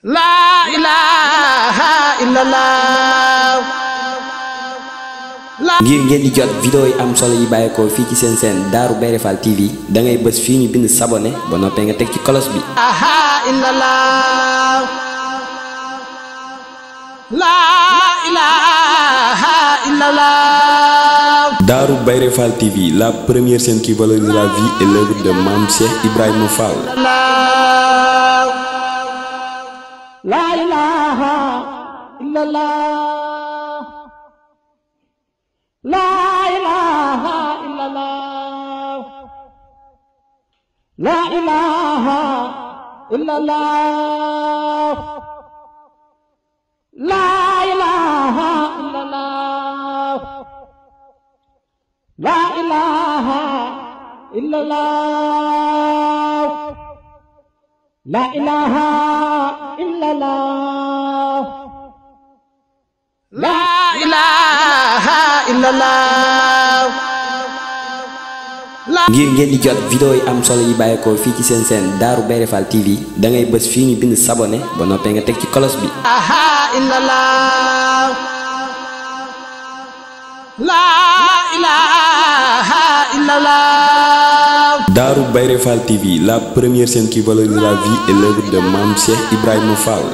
La ilaha illallah. ngir ngeen di jot vidéo yi am solo yi bàyyeekoo fii ci seen chaîne Darou Bairé Fall TV da ngay bës fii ñu bind s'abonné ba noppee nga teg ci cloche bi. La ilaha illallah. Darou Bairé Fall TV, la première chaîne qui valorise la vie et l'œuvre de Mame Cheikh Ibrahima Fall. La ilaha illallah. La ilaha illallah. La ilaha illallah. La ilaha illallah. La ilaha illallah. La ilaha illallah. La ilaha illallah. ngir ngeen di jot vidéo yi am solo yi bàyyeekoo fii ci seen chaîne Darou Bairé Fall TV da ngay bës fii ñu bind s'abonné ba noppee nga teg ci cloche bi. La ilaha illallah. Darou Bairé Fall TV, la première chaîne qui valorise la vie et l'œuvre de Mame Cheikh Ibrahima Fall.